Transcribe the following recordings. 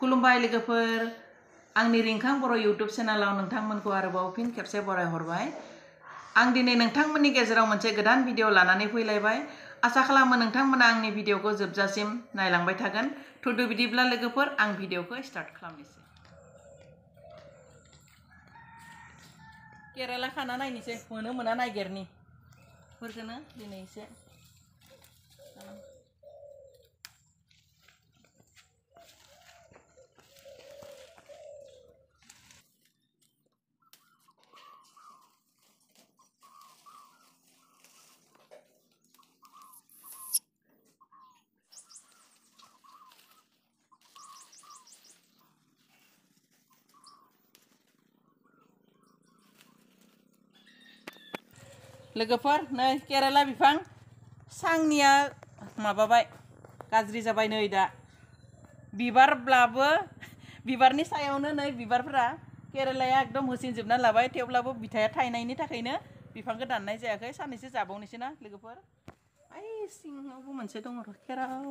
खुलुमबाय लोगोफोर आंनि रिंखां बर' YouTube चेनेलाव नोंथांमोनखौ आरोबाव फिन खेबसे बरायहरबाय। आं दिनै नोंथांमोननि गेजेराव मोनसे गोदान भिडिअ लानानै फैलायबाय। आसा खालामो नोंथांमोना आंनि भिडिअखौ जोबजासिम नायलांबाय थागोन। थुदु बिदिब्ला लोगोफोर आं भिडिअखौ स्टार्ट खालामनोसै। केरेला खाना नायनोसै मोनो मोना नागिरनि फोरखौनो दिनै एसे लोगोफोर नै केरेला बिफां सांनिया माबाबाय गाज्रि जाबाय नै दा बिबारब्लाबो बिबारनि सायावनो नै बिबारफोरा केरेलाया एकदम होसिनजोबना लाबाय थेवब्लाबो बिथाया थायनायनि थाखायनो बिफांखौ दाननाय जायाखै साननैसो जाबावनोसै ना लोगोफोर आइ सिङावबो मोनसे दङ र' केराव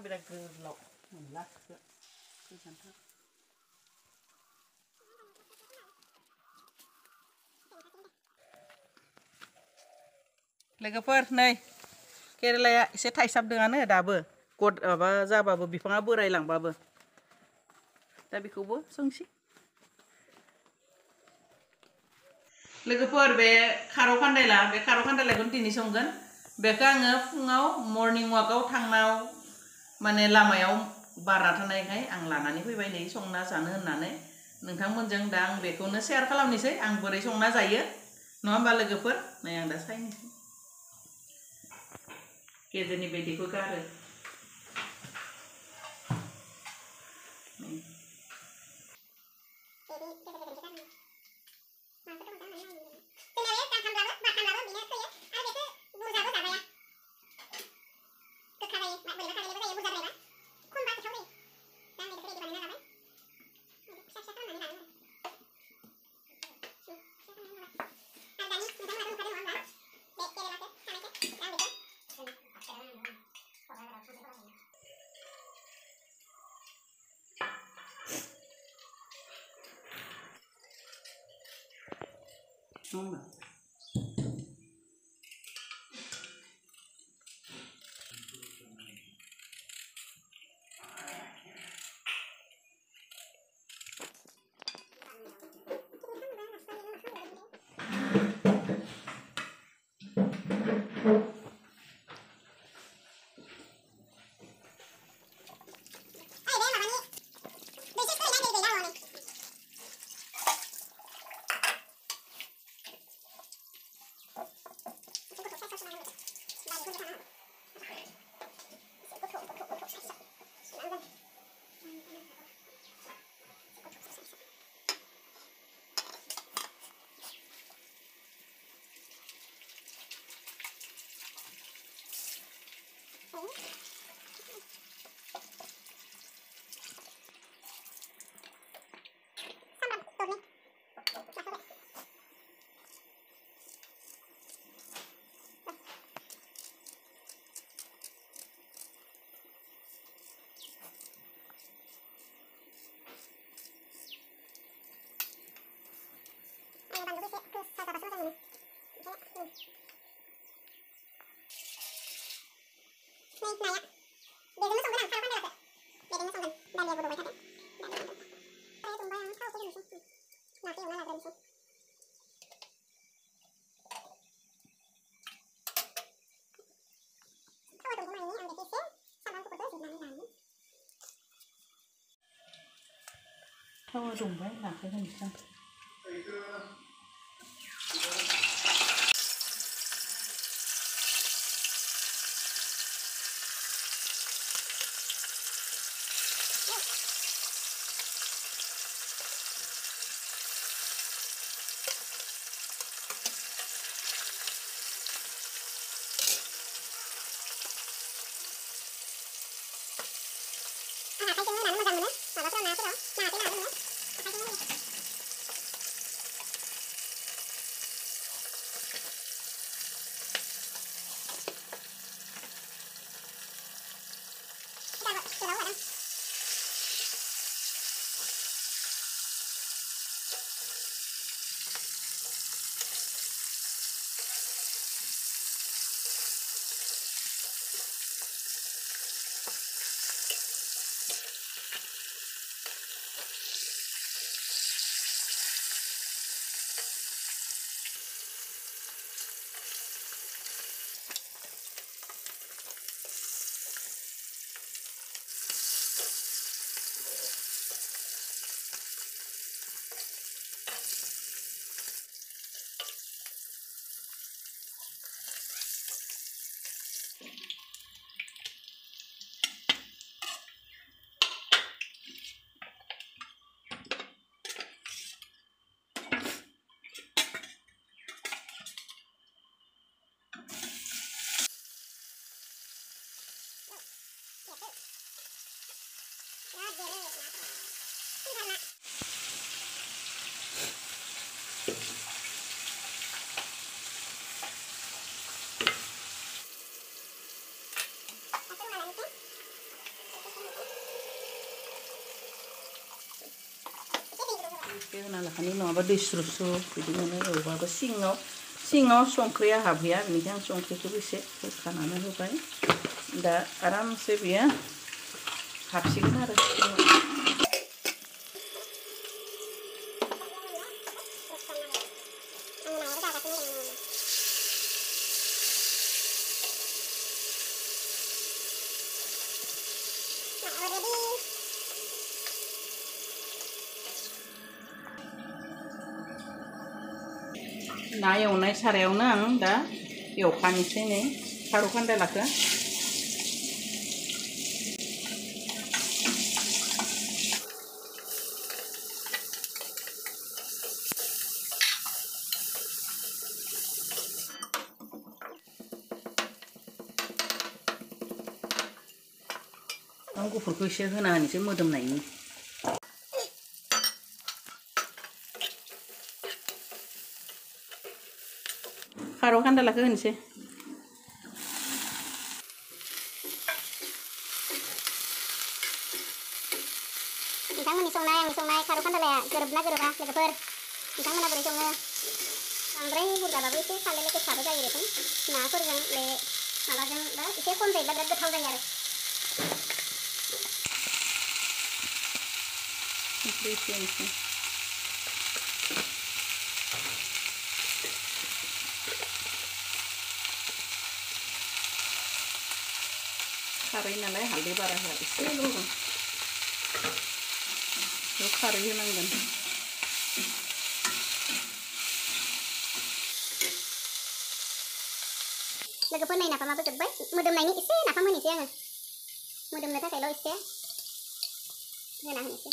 बिराद गोलाव मोनला गोजोनथों लोगोफोर नै केरेलाया एसे थाइसाबदोंआनो दाबो गद माबा जाबाबो बिफाङा बोरायलांबाबो दा बेखौबो संसै लोगोफोर बे खारौ खान्दायलाखौनो दिनै संगोन बेखौ आङो फुङाव मर्निं वाकआव थांनायाव माने लामायाव बारना थानायखाय आं लानानै फैबाय नै संना जानो होननानै नोंथांमोनजों दा आं बेखौनो शेयार खालामनोसै आं बोरै संना जायो नङा होमबा लोगोफोर नै आं दा सायनोसै गेजेरनि बायदिखौ गारो थावा दुंबाय नाखौ होनोसै आं होना लाखानि नङाबा दै स्रुस्रु बिदि मोनो एवबाबो सिङाव संख्रिया हाबहैया बेनिखायनो आं संख्रिखौबो एसे होखानानै होबाय दा आरामसे बियो हाबसिगोन आरो ना एवनाय सारायावनो आं दा एवखानोसै नै खारौ खान्दालाखौ आं गुफुरखौ एसे होना होनोसै मोदोमनायनि खारौ खान्दालाखौ होनोसै नोंथांमोननि संनाय आंनि संनाय खारौ खान्दालाया गोरोबना गोरोबा लोगोफोर नोंथांमोना बोरै सङो बांद्राय बुरजाबाबो एसे खालायलाय गोखाबो जायो रोखोम नाफोरजों बे माबाजों बा एसे खम जायोब्ला बिराद गोथाव जायो आरो संख्रि एसे होनोसै खारै नालाय हालदै बारा होआ एसेल' होगोन बेयाव खारै होनांगोन लोगोफोर नै नाफामाबो जोब्बाय मोदोमनायनि एसे नाफाम होनोसै आङो मोदोमनो थाखायल' एसे होना होनोसै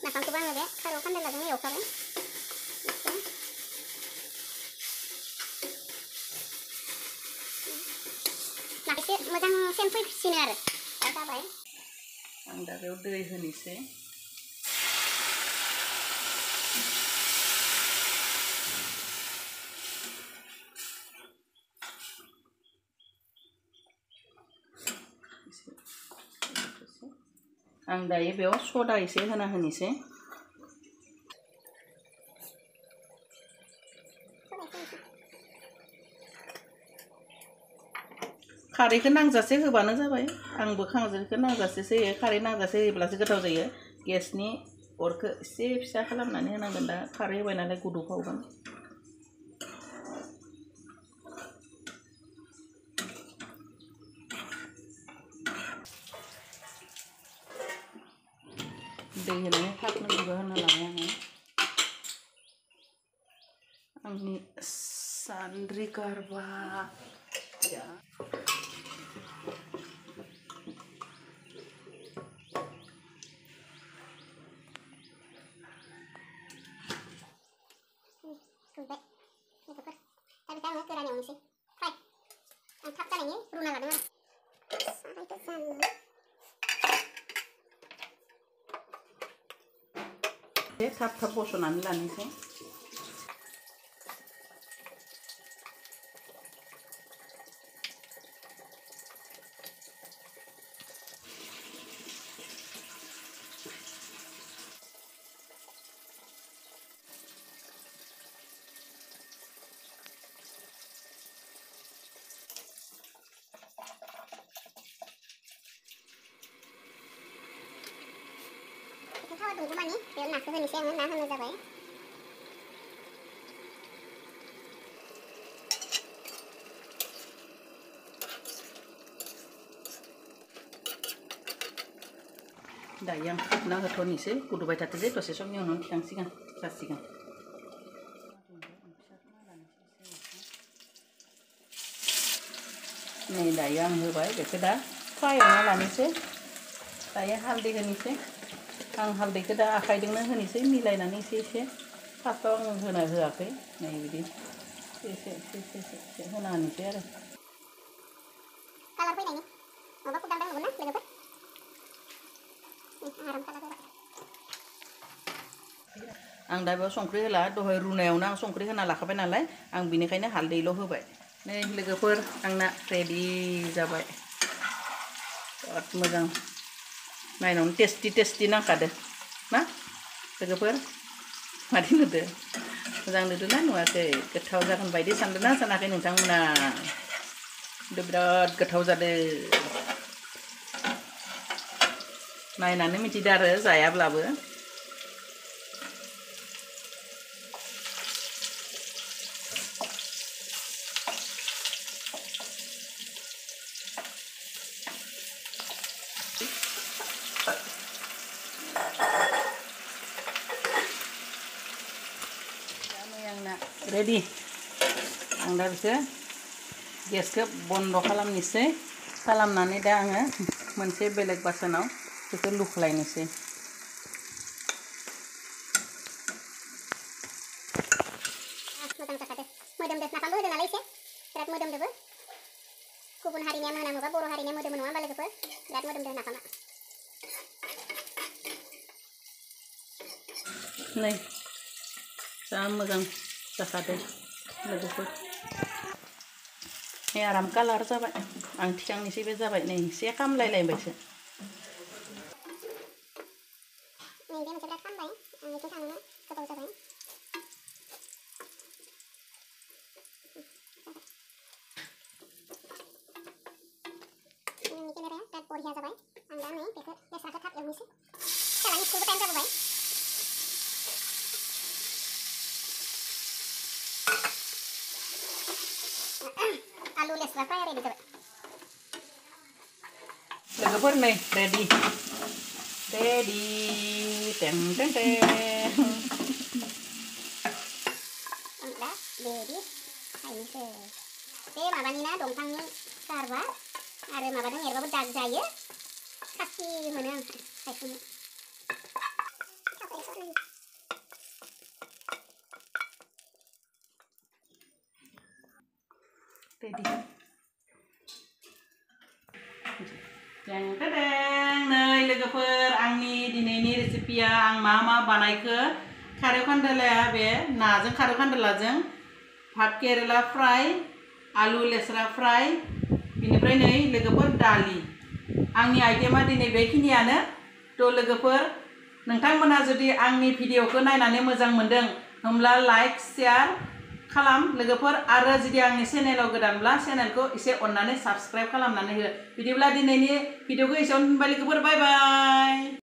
नाफामखौबो आङो बे खारौ खान्दालाजों एवखाबाय एसे मोजां सेन फैसिनो आरो दा जाबाय आं दा बेयाव दै होनोसै आं दायो बेयाव सदा एसे होना होनोसै खारैखौ नांजासे होबानो जाबाय आंबो खारैखौ नांजासेसो होयो खारै नांजासे होयोब्लासो गोथाव जायो गेसनि अरखौ एसे फिसा खालामनानै होनांगोन दा खारै होबाय नालाय गोदौफावगोन दै होनानै थाबनो होना लाबाय आंनि सान्द्रि गारबा Tapi saya mau ke Rani Omisi. Hai, angkat kan ini runa ladoं आरो सारायखौ जाननो थाब थाब बस'नानै लानोसै थावा दुंगौमानि बेयाव नाखौ होनोसै आङो ना होनो जाबाय दायो आं खोबना होथ'नोसै गोदौबाय थाथोंसै दसे समनि उनाव थिखांसिगोन जासिगोन नै दायो आं होबाय बेखौ दा फ्राय एवना लानोसै दायो हालदै होनोसै आं हालदैखौ दा आखाइजोंनो होनोसै मिलायनानै एसे फार्स्टआव आं होना होआखै नै बिदि एसे होना होनोसै आरो कालार फैनायनि माबा खुदांदां नुगोन ना लोगोफोर आराम कालार होबाय आं दा बेयाव संख्रि होला दहाय रुनायावनो आं संख्रि होना लाखाबाय नालाय आं बिनिखायनो हालदैल' होबाय नै लोगोफोर आंना रेडि जाबाय बिराद मोजां नायनावनो टेस्टि नांखादो ना लोगोफोर मादि नुदो मोजां नुदोंना नुवाखै गोथाव जागोन बायदि सानदोंना सानाखै नोंथांमोना बिराद गोथाव जादों नायनानै मिथिदो आरो जायाब्लाबो रेडी आं दा बेखौ गेसखौ बन्द खालामनोसै खालामनानै दा आङो मोनसे बेलेग बासनाव बेखौ लुख्लायनोसै मोजां जाखादो मोदोमदो नाफामबो होदो नालाय एसे बिराद मोदोमदोबो गुबुन हारिनिया मोनामोबा बर' हारिनिया मोदोमो नङा होमबा लोगोफोर बिराद मोदोमदो नाफामा नै जा मोजां जाखादो लोगोफोर नै आराम कालार जाबाय आं थिखांनोसै बे जाबाय नै एसे खामलायलायबायसो नै बे मोनसे बिराद खामबाय आं बेखौ थांनो गोबाव जाबाय केमेराया बिराद बरिया जाबाय आं दा नै बेखौ लेस्राखौ थाब एवनोसै फिसालानि स्कुलबो टाइम जाबोबाय आलु लेस्रा फ्राय रेडि जाबाय लोगोफोर नै रेडि टें टें टें दा रेडि खायनोसै बे माबानि ना दंफांनि गारबा आरो माबाजों एरबाबो दाग जायो खासि मोनो आं खायखौनो रेडि नै लोगोफोर आंनि दिनैनि रेसिपिया आं मा बानायखो खारौ खान्दालाया बे नाजों खारौ खान्दालाजों भात केरेला फ्राय आलु लेस्रा फ्राय बिनिफ्राय नै लोगोफोर दालि आंनि आइटेमा दिनै बेखिनियानो थ' लोगोफोर नोंथांमोना जुदि आंनि भिडिअखौ नायनानै मोजां मोनदों होमब्ला लाइक शेयार खालाम लोगोफोर आरो जुदि आंनि चेनेलाव गोदानब्ला चेनेलखौ एसे अननानै साबस्क्राइब खालामनानै हो बिदिब्ला दिनैनि भिडिअखौ एसेयावनो दोनबाय लोगोफोर बाय बाय